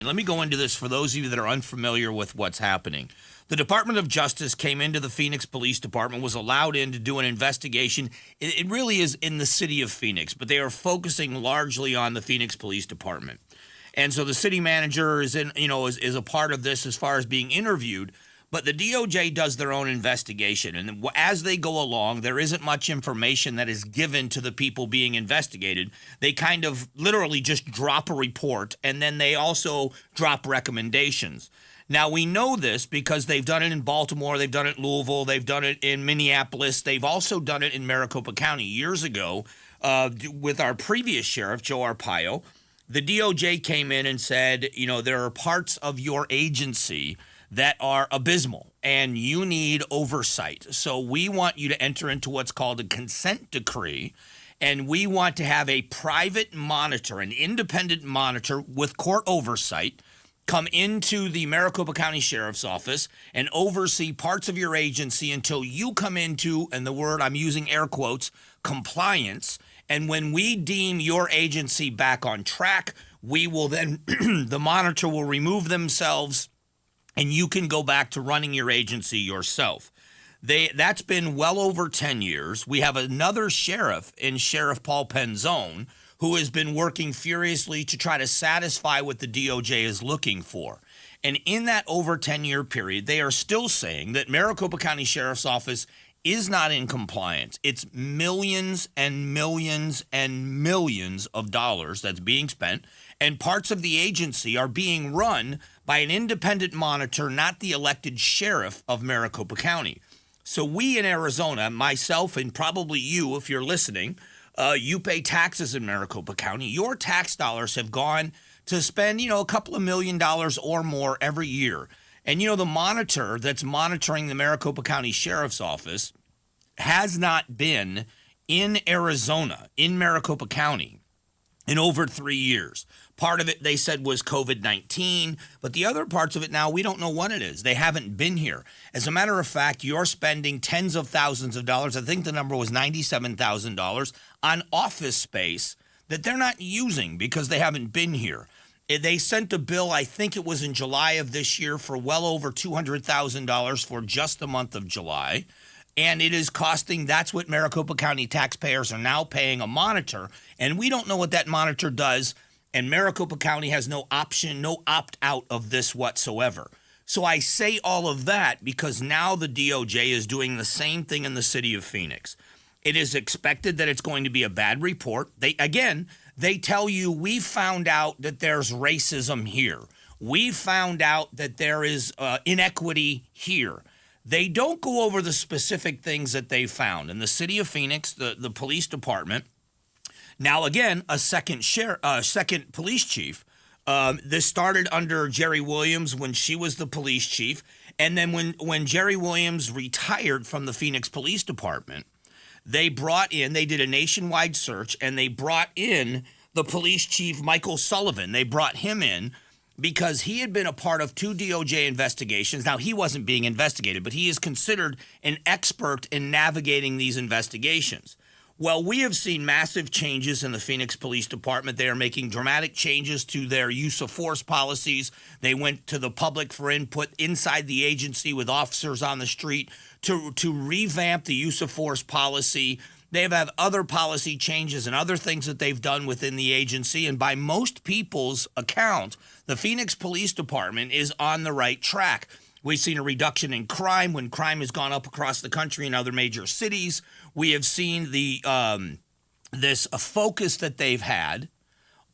Let me go into this for those of you that are unfamiliar with what's happening. The Department of Justice came into the Phoenix Police Department, was allowed in to do an investigation. It really is in the city of Phoenix, but they are focusing largely on the Phoenix Police Department. And so the city manager is a part of this as far as being interviewed. But the DOJ does their own investigation, and as they go along, there isn't much information that is given to the people being investigated. They kind of literally just drop a report, and then they also drop recommendations. Now, we know this because they've done it in Baltimore, they've done it in Louisville, they've done it in Minneapolis, they've also done it in Maricopa County. Years ago, with our previous sheriff, Joe Arpaio, the DOJ came in and said, there are parts of your agency that are abysmal, and you need oversight. So we want you to enter into what's called a consent decree, and we want to have a private monitor, an independent monitor with court oversight, come into the Maricopa County Sheriff's Office and oversee parts of your agency until you come into, and the word I'm using air quotes, compliance. And when we deem your agency back on track, we will then, the monitor will remove themselves, and you can go back to running your agency yourself. That's been well over 10 years. We have another sheriff in Sheriff Paul Penzone who has been working furiously to try to satisfy what the DOJ is looking for. And in that over 10-year period, they are still saying that Maricopa County Sheriff's Office is not in compliance. It's millions and millions and millions of dollars that's being spent, and parts of the agency are being run by an independent monitor, not the elected sheriff of Maricopa County. So we in Arizona, myself and probably you, if you're listening, you pay taxes in Maricopa County. Your tax dollars have gone to spend, a couple of $1 million or more every year. And, the monitor that's monitoring the Maricopa County Sheriff's Office has not been in Arizona, in Maricopa County, in over 3 years. Part of it, they said, was COVID-19, but the other parts of it now, we don't know what it is. They haven't been here. As a matter of fact, you're spending tens of thousands of dollars, I think the number was $97,000, on office space that they're not using because they haven't been here. They sent a bill, I think it was in July of this year, for well over $200,000 for just the month of July. And it is costing, that's what Maricopa County taxpayers are now paying a monitor. And we don't know what that monitor does. And Maricopa County has no option, no opt-out of this whatsoever. So I say all of that because now the DOJ is doing the same thing in the city of Phoenix. It is expected that it's going to be a bad report. They tell you, we found out that there's racism here. We found out that there is inequity here. They don't go over the specific things that they found. In the city of Phoenix, the police department, now again, a second police chief. This started under Jerry Williams when she was the police chief. And then when Jerry Williams retired from the Phoenix Police Department, they did a nationwide search, and they brought in the police chief, Michael Sullivan. They brought him in because he had been a part of 2 DOJ investigations. Now, he wasn't being investigated, but he is considered an expert in navigating these investigations. Well, we have seen massive changes in the Phoenix Police Department. They are making dramatic changes to their use of force policies. They went to the public for input inside the agency with officers on the street to revamp the use of force policy. They have other policy changes and other things that they've done within the agency. And by most people's account, the Phoenix Police Department is on the right track. We've seen a reduction in crime when crime has gone up across the country in other major cities. We have seen this focus that they've had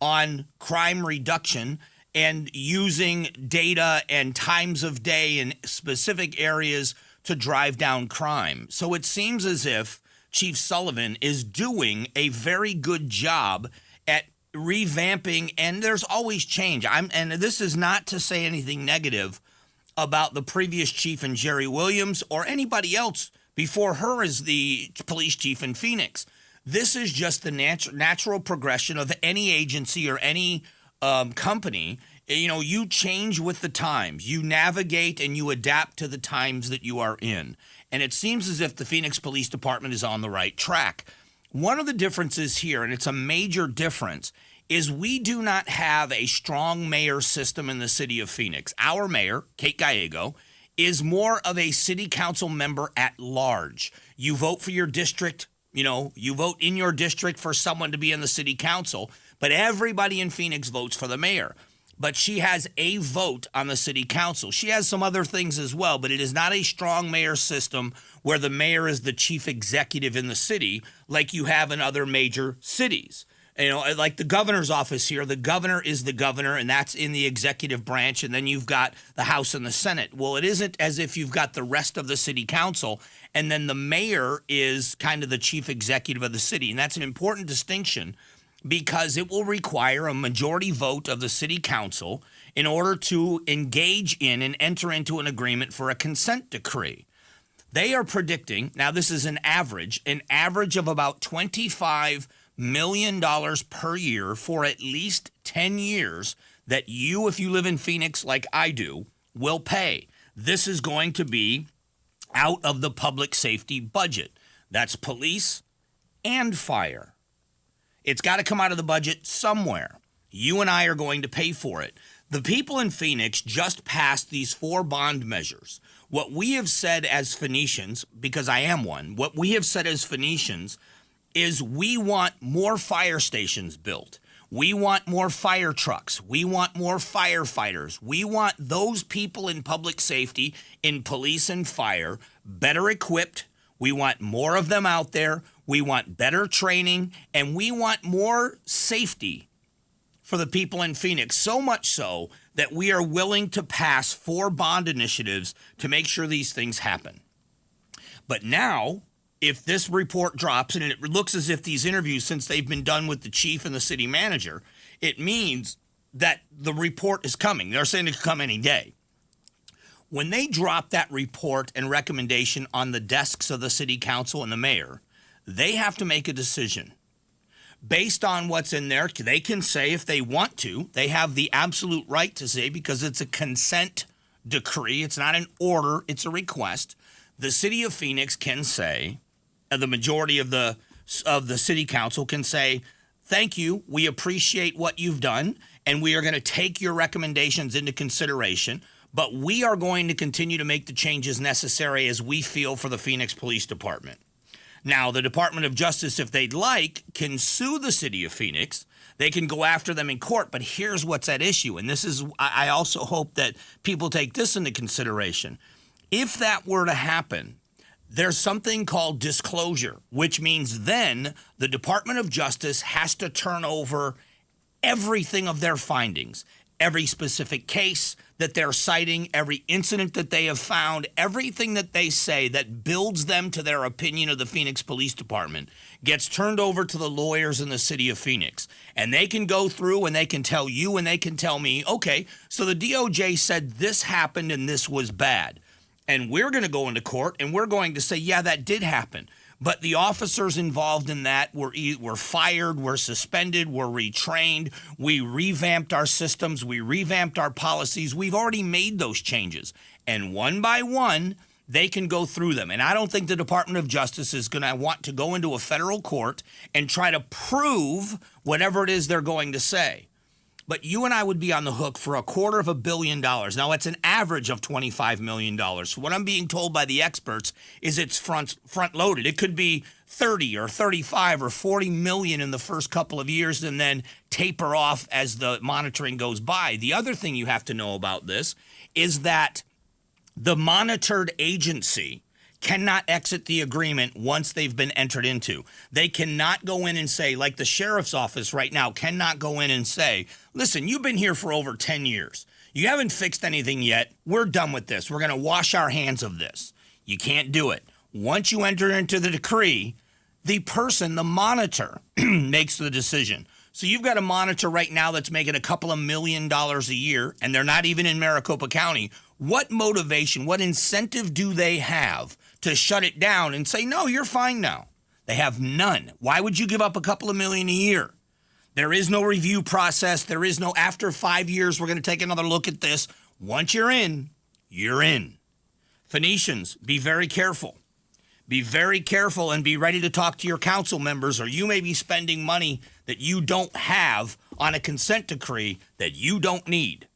on crime reduction and using data and times of day in specific areas to drive down crime. So it seems as if Chief Sullivan is doing a very good job at revamping, and there's always change. And this is not to say anything negative about the previous chief and Jerry Williams or anybody else before her as the police chief in Phoenix. This is just the natural progression of any agency or any company. You change with the times. You navigate and you adapt to the times that you are in. And it seems as if the Phoenix Police Department is on the right track. One of the differences here, and it's a major difference, is we do not have a strong mayor system in the city of Phoenix. Our mayor, Kate Gallego, is more of a city council member at large. You vote for your district, you vote in your district for someone to be in the city council, but everybody in Phoenix votes for the mayor. But she has a vote on the city council. She has some other things as well, but it is not a strong mayor system where the mayor is the chief executive in the city like you have in other major cities. Like the governor's office here, the governor is the governor, and that's in the executive branch, and then you've got the House and the Senate. Well, it isn't as if you've got the rest of the city council, and then the mayor is kind of the chief executive of the city, and that's an important distinction because it will require a majority vote of the city council in order to engage in and enter into an agreement for a consent decree. They are predicting, now this is an average of about $25 million per year for at least 10 years that you, if you live in Phoenix like I do, will pay. This is going to be out of the public safety budget. That's police and fire. It's got to come out of the budget somewhere. You and I are going to pay for it. The people in Phoenix just passed these 4 bond measures. What we have said as Phoenicians, because I am one, what we have said as Phoenicians is we want more fire stations built. We want more fire trucks. We want more firefighters. We want those people in public safety, in police and fire, better equipped. We want more of them out there. We want better training, and we want more safety for the people in Phoenix, so much so that we are willing to pass 4 bond initiatives to make sure these things happen. But now, if this report drops, and it looks as if these interviews, since they've been done with the chief and the city manager, it means that the report is coming. They're saying it could come any day. When they drop that report and recommendation on the desks of the city council and the mayor, they have to make a decision. Based on what's in there, they can say if they want to, they have the absolute right to say, because it's a consent decree, it's not an order, it's a request. The city of Phoenix can say, the majority of the city council can say, thank you, we appreciate what you've done, and we are going to take your recommendations into consideration, but we are going to continue to make the changes necessary as we feel for the Phoenix Police Department. Now, the Department of Justice, if they'd like, can sue the city of Phoenix. They can go after them in court, but here's what's at issue, and this is, I also hope that people take this into consideration. If that were to happen, there's something called disclosure, which means then the Department of Justice has to turn over everything of their findings, every specific case that they're citing, every incident that they have found, everything that they say that builds them to their opinion of the Phoenix Police Department gets turned over to the lawyers in the city of Phoenix. And they can go through and they can tell you and they can tell me, okay, so the DOJ said this happened and this was bad. And we're going to go into court and we're going to say, yeah, that did happen. But the officers involved in that were fired, were suspended, were retrained. We revamped our systems. We revamped our policies. We've already made those changes. And one by one, they can go through them. And I don't think the Department of Justice is going to want to go into a federal court and try to prove whatever it is they're going to say. But you and I would be on the hook for $250 million. Now, it's an average of $25 million. So what I'm being told by the experts is it's front-loaded. It could be 30 or 35 or 40 million in the first couple of years and then taper off as the monitoring goes by. The other thing you have to know about this is that the monitored agency cannot exit the agreement once they've been entered into. They cannot go in and say, like the sheriff's office right now cannot go in and say, listen, you've been here for over 10 years. You haven't fixed anything yet. We're done with this. We're going to wash our hands of this. You can't do it. Once you enter into the decree, the person, the monitor, makes the decision. So you've got a monitor right now that's making a couple of $1 million a year, and they're not even in Maricopa County. What motivation, what incentive do they have to shut it down and say, no, you're fine now? They have none. Why would you give up a couple of million a year? There is no review process. There is no after 5 years, we're going to take another look at this. Once you're in, you're in. Phoenicians, be very careful. Be very careful and be ready to talk to your council members, or you may be spending money that you don't have on a consent decree that you don't need.